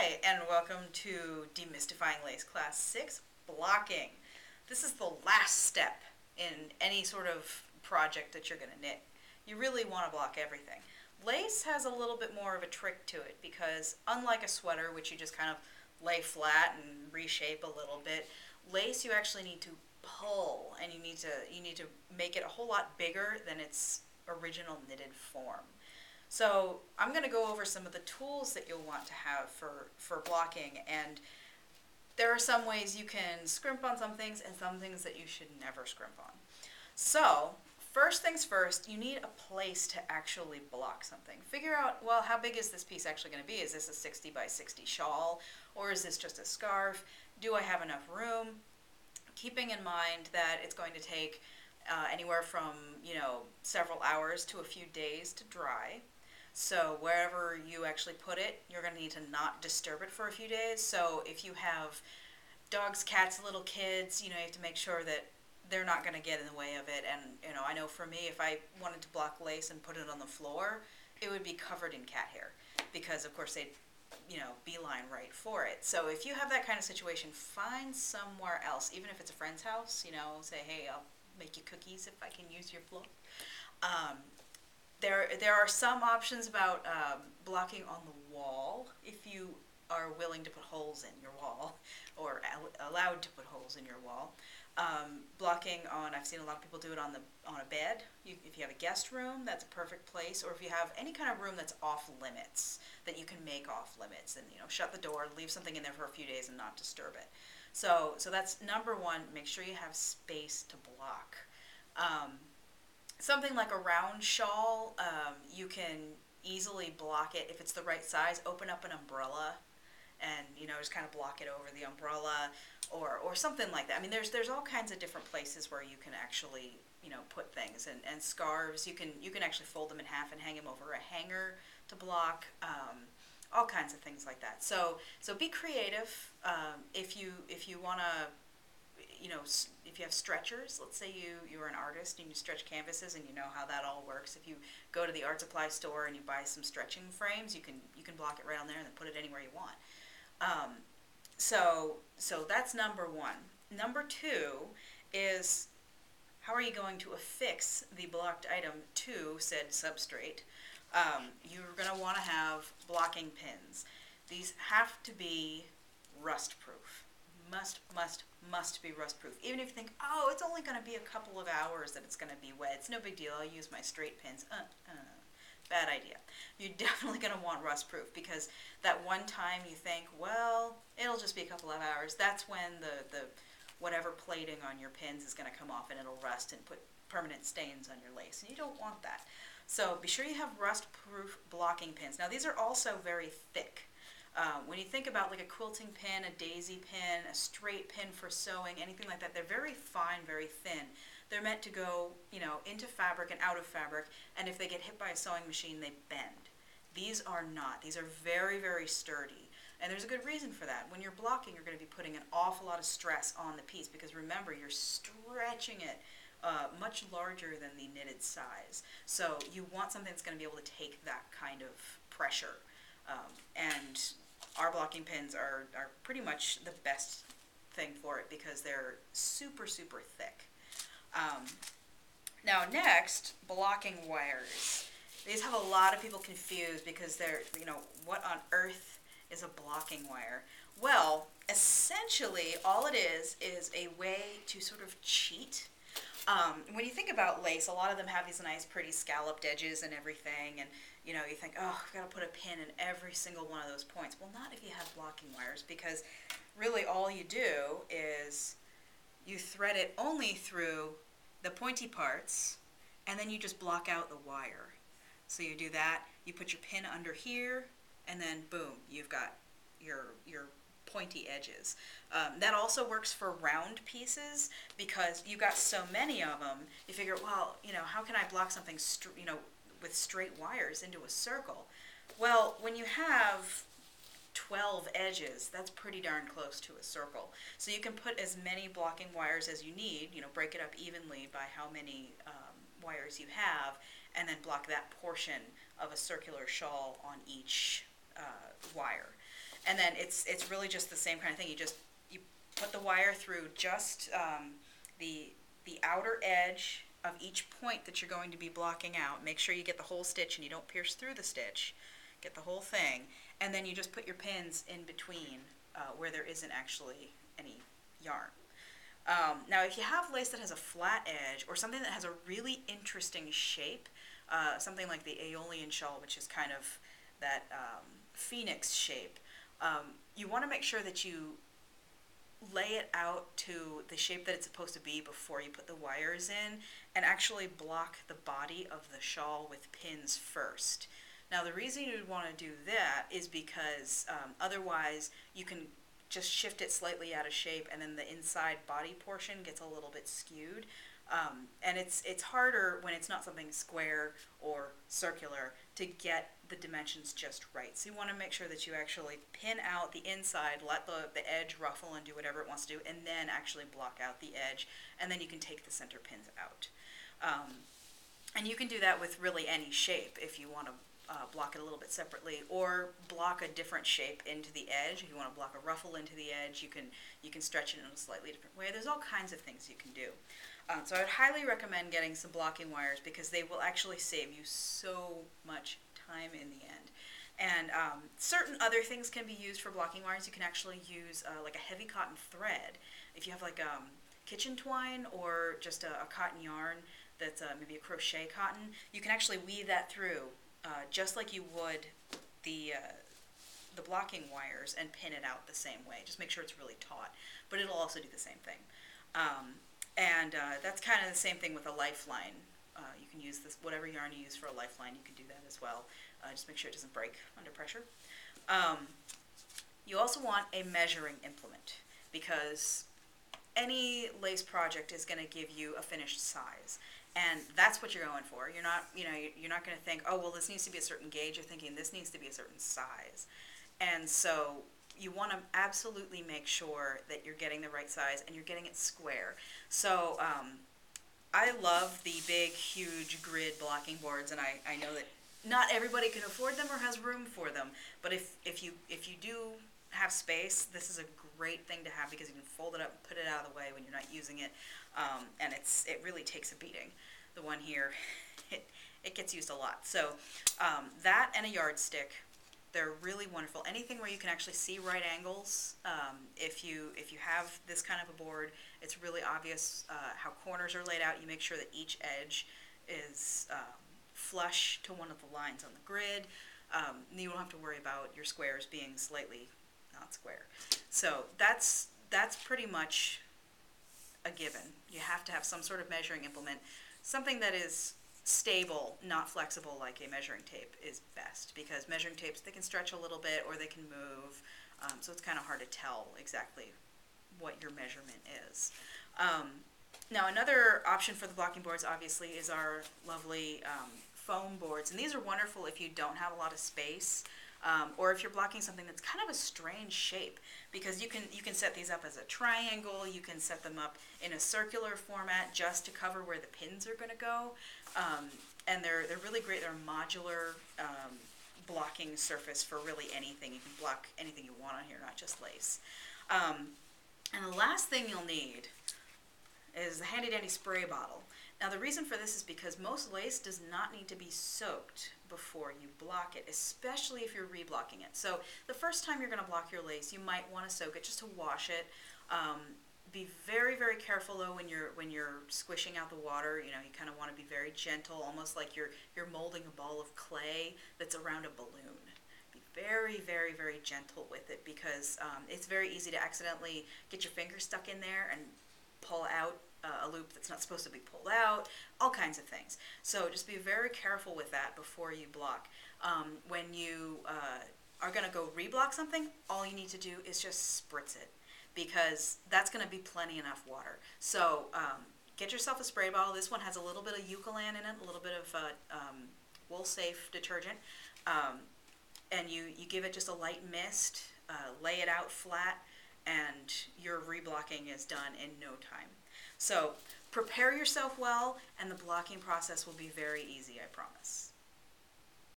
Hi, and welcome to Demystifying Lace Class 6, Blocking. This is the last step in any sort of project that you're going to knit. You really want to block everything. Lace has a little bit more of a trick to it because unlike a sweater, which you just kind of lay flat and reshape a little bit, lace you actually need to pull, and you need to make it a whole lot bigger than its original knitted form. So I'm going to go over some of the tools that you'll want to have for blocking, and there are some ways you can scrimp on some things and some things that you should never scrimp on. So first things first, you need a place to actually block something. Figure out, well, how big is this piece actually going to be? Is this a 60 by 60 shawl, or is this just a scarf? Do I have enough room? Keeping in mind that it's going to take anywhere from, several hours to a few days to dry. So wherever you actually put it, you're going to need to not disturb it for a few days. So if you have dogs, cats, little kids, you have to make sure that they're not going to get in the way of it. And, I know for me, if I wanted to block lace and put it on the floor, it would be covered in cat hair because, of course, they'd, beeline right for it. So if you have that kind of situation, find somewhere else, even if it's a friend's house, say, hey, I'll make you cookies if I can use your floor. There are some options about blocking on the wall if you are willing to put holes in your wall or allowed to put holes in your wall. Blocking on, I've seen a lot of people do it on a bed. If you have a guest room, that's a perfect place. Or if you have any kind of room that's off limits, that you can make off limits and shut the door, leave something in there for a few days and not disturb it. So that's number one. Make sure you have space to block. Something like a round shawl, you can easily block it if it's the right size. Open up an umbrella and just kind of block it over the umbrella or something like that. I mean, there's all kinds of different places where you can actually put things, and scarves, you can actually fold them in half and hang them over a hanger to block. All kinds of things like that. So be creative. If you want to, if you have stretchers, let's say you're an artist and you stretch canvases and you know how that all works. If you go to the art supply store and you buy some stretching frames, you can block it right on there and then put it anywhere you want. So that's number one. Number two is, how are you going to affix the blocked item to said substrate? You're going to want to have blocking pins. These have to be rust proof. Must be rust proof. Even if you think, oh, it's only going to be a couple of hours that it's going to be wet, it's no big deal, I'll use my straight pins. Bad idea. You're definitely going to want rust proof, because that one time you think, well, it'll just be a couple of hours, that's when the whatever plating on your pins is going to come off and it'll rust and put permanent stains on your lace, and you don't want that. So be sure you have rust proof blocking pins. Now these are also very thick. When you think about like a quilting pin, a daisy pin, a straight pin for sewing, anything like that, they're very fine, very thin. They're meant to go, into fabric and out of fabric, and if they get hit by a sewing machine, they bend. These are not. These are very, very sturdy. And there's a good reason for that. When you're blocking, you're going to be putting an awful lot of stress on the piece, because remember, you're stretching it much larger than the knitted size. So you want something that's going to be able to take that kind of pressure. And our blocking pins are pretty much the best thing for it, because they're super, super thick. Now next, blocking wires. These have a lot of people confused because they're, what on earth is a blocking wire? Well, essentially all it is a way to sort of cheat. When you think about lace, a lot of them have these nice pretty scalloped edges and everything, and you think, oh, I've got to put a pin in every single one of those points. Well, not if you have blocking wires, because really all you do is you thread it only through the pointy parts, and then you just block out the wire. So you do that, you put your pin under here, and then boom, you've got your pointy edges. That also works for round pieces, because you got so many of them, you figure, well, how can I block something with straight wires into a circle? Well, when you have 12 edges, that's pretty darn close to a circle. So you can put as many blocking wires as you need, break it up evenly by how many wires you have, and then block that portion of a circular shawl on each wire. And then it's really just the same kind of thing. You put the wire through just the outer edge of each point that you're going to be blocking out. Make sure you get the whole stitch and you don't pierce through the stitch. Get the whole thing, and then you just put your pins in between where there isn't actually any yarn. Now, if you have lace that has a flat edge or something that has a really interesting shape, something like the Aeolian shawl, which is kind of that phoenix shape, you want to make sure that you lay it out to the shape that it's supposed to be before you put the wires in, and actually block the body of the shawl with pins first. Now, the reason you'd want to do that is because otherwise you can just shift it slightly out of shape, and then the inside body portion gets a little bit skewed. And it's harder when it's not something square or circular to get the dimensions just right. So you want to make sure that you actually pin out the inside, let the edge ruffle and do whatever it wants to do, and then actually block out the edge, and then you can take the center pins out. And you can do that with really any shape if you want to block it a little bit separately, or block a different shape into the edge. If you want to block a ruffle into the edge, you can stretch it in a slightly different way. There's all kinds of things you can do. So I would highly recommend getting some blocking wires, because they will actually save you so much time in the end. And certain other things can be used for blocking wires. You can actually use like a heavy cotton thread. If you have like kitchen twine or just a cotton yarn that's maybe a crochet cotton, you can actually weave that through just like you would the blocking wires, and pin it out the same way. Just make sure it's really taut, but it'll also do the same thing. And that's kind of the same thing with a lifeline. You can use this, whatever yarn you use for a lifeline, you can do that as well. Just make sure it doesn't break under pressure. You also want a measuring implement, because any lace project is going to give you a finished size, and that's what you're going for. You're not, you're not going to think, oh, well, this needs to be a certain gauge. You're thinking this needs to be a certain size. And so you want to absolutely make sure that you're getting the right size and you're getting it square. So I love the big, huge grid blocking boards, and I know that not everybody can afford them or has room for them. But if you do have space, this is a great thing to have, because you can fold it up and put it out of the way when you're not using it, and it really takes a beating. The one here, it gets used a lot. So that and a yardstick, they're really wonderful. Anything where you can actually see right angles. If you have this kind of a board, it's really obvious how corners are laid out. You make sure that each edge is flush to one of the lines on the grid. You don't have to worry about your squares being slightly not square. So that's pretty much a given. You have to have some sort of measuring implement. Something that is stable, not flexible like a measuring tape is best, because measuring tapes, they can stretch a little bit or they can move, so it's kind of hard to tell exactly what your measurement is. Now, another option for the blocking boards, obviously, is our lovely foam boards, and these are wonderful if you don't have a lot of space, or if you're blocking something that's kind of a strange shape, because you can set these up as a triangle. You can set them up in a circular format just to cover where the pins are going to go, and they're really great. They're a modular blocking surface for really anything. You can block anything you want on here, not just lace. And the last thing you'll need is a handy dandy spray bottle. Now, the reason for this is because most lace does not need to be soaked before you block it, especially if you're reblocking it. So the first time you're going to block your lace, you might want to soak it just to wash it. Be very, very careful though when you're squishing out the water. You kind of want to be very gentle, almost like you're molding a ball of clay that's around a balloon. Be very, very, very gentle with it, because it's very easy to accidentally get your finger stuck in there and pull out a loop that's not supposed to be pulled out, all kinds of things. So just be very careful with that before you block. When you are going to go reblock something, all you need to do is just spritz it, because that's going to be plenty enough water. So get yourself a spray bottle. This one has a little bit of Eucalan in it, a little bit of wool safe detergent, and you give it just a light mist, lay it out flat, and your reblocking is done in no time. So prepare yourself well, and the blocking process will be very easy, I promise.